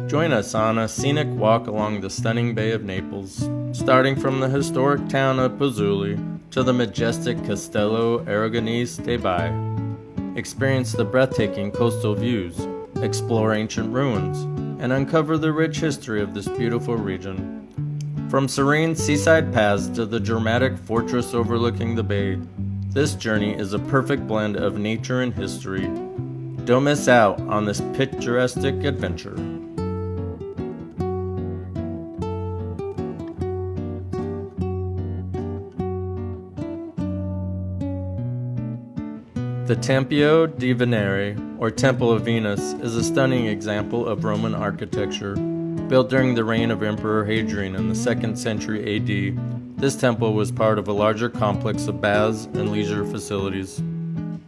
Join us on a scenic walk along the stunning Bay of Naples, starting from the historic town of Pozzuoli to the majestic Castello Aragonese di Baia. Experience the breathtaking coastal views, explore ancient ruins, and uncover the rich history of this beautiful region. From serene seaside paths to the dramatic fortress overlooking the bay, this journey is a perfect blend of nature and history. Don't miss out on this picturesque adventure. The Tempio di Venere, or Temple of Venus, is a stunning example of Roman architecture. Built during the reign of Emperor Hadrian in the 2nd century AD, this temple was part of a larger complex of baths and leisure facilities.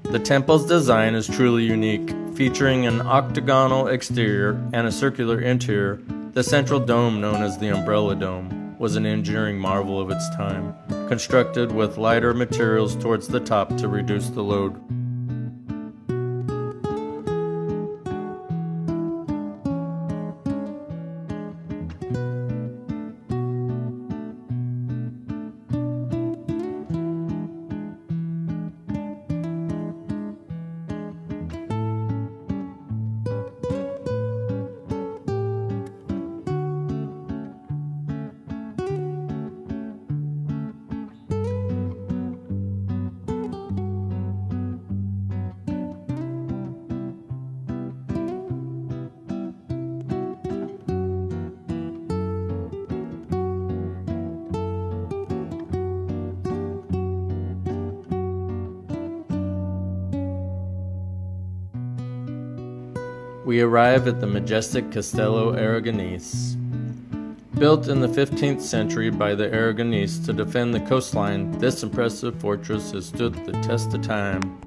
The temple's design is truly unique, featuring an octagonal exterior and a circular interior. The central dome, known as the Umbrella Dome, was an engineering marvel of its time, constructed with lighter materials towards the top to reduce the load. We arrive at the majestic Castello Aragonese. Built in the 15th century by the Aragonese to defend the coastline, this impressive fortress has stood the test of time.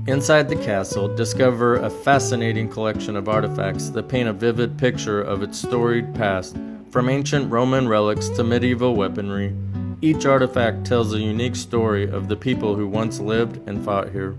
Inside the castle, discover a fascinating collection of artifacts that paint a vivid picture of its storied past, from ancient Roman relics to medieval weaponry. Each artifact tells a unique story of the people who once lived and fought here.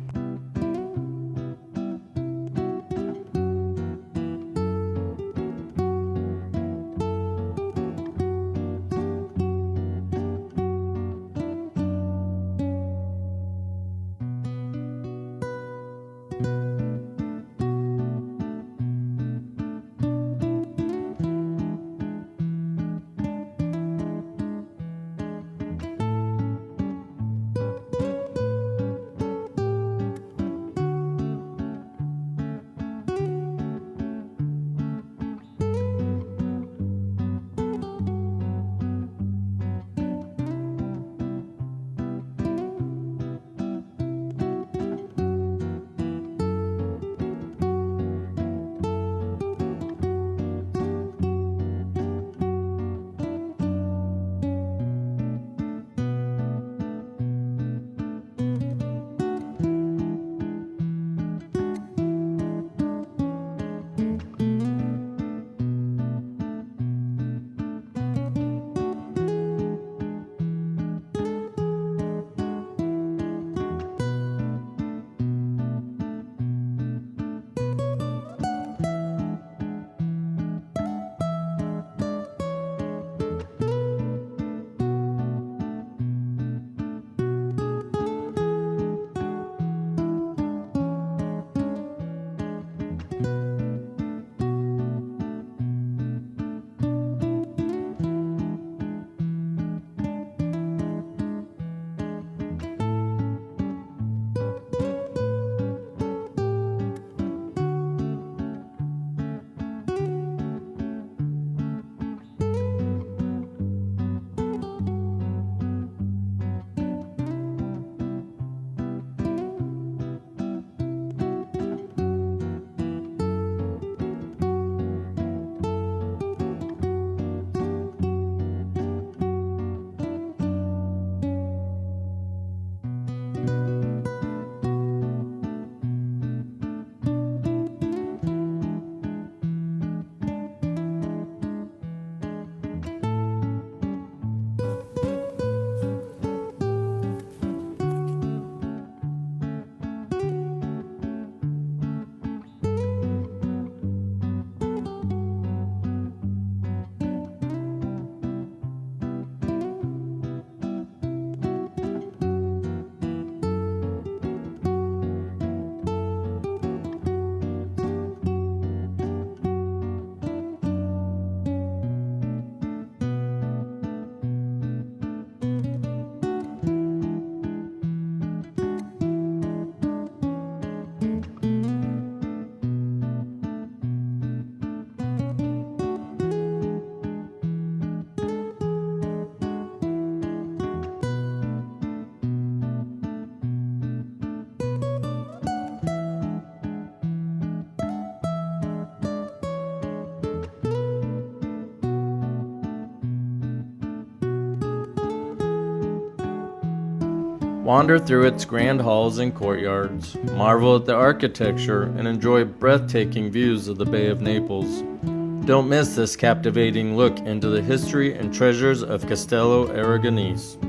Wander through its grand halls and courtyards, marvel at the architecture, and enjoy breathtaking views of the Bay of Naples. Don't miss this captivating look into the history and treasures of Castello Aragonese.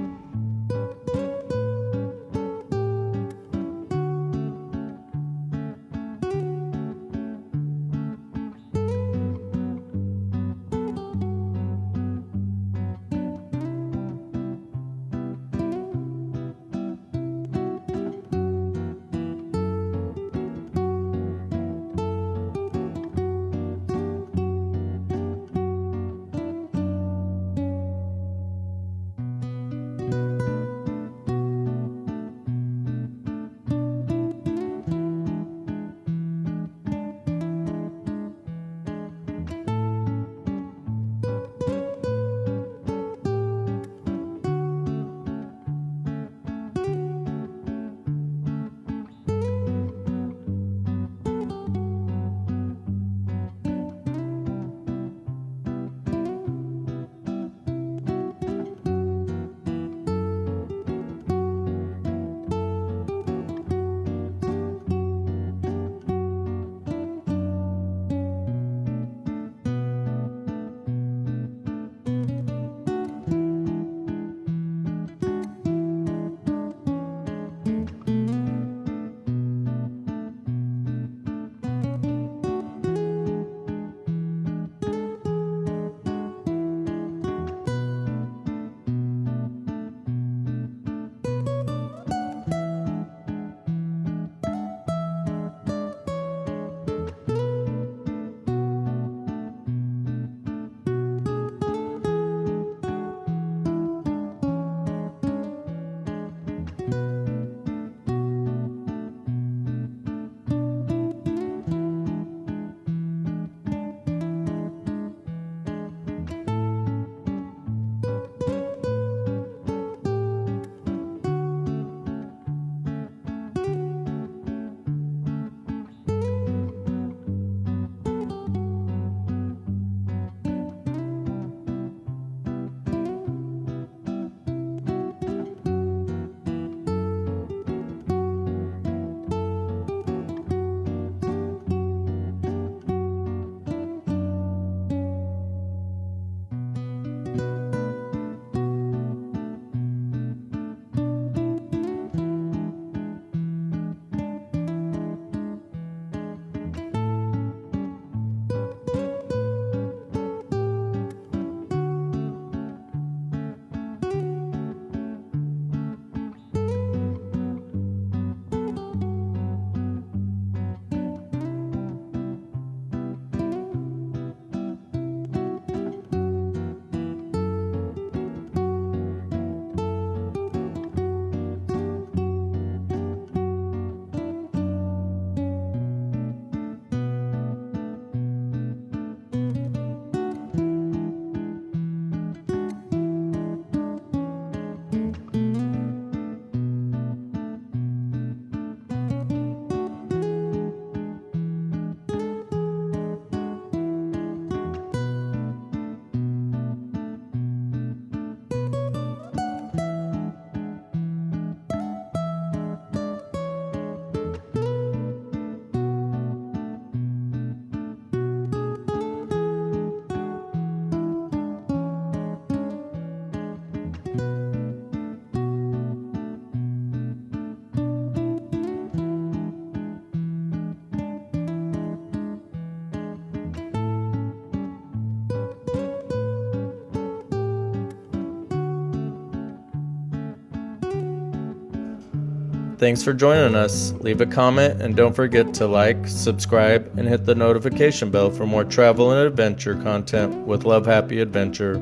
Thanks for joining us. Leave a comment and don't forget to like, subscribe, and hit the notification bell for more travel and adventure content with Love Happy Adventure.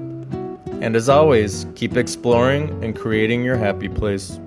And as always, keep exploring and creating your happy place.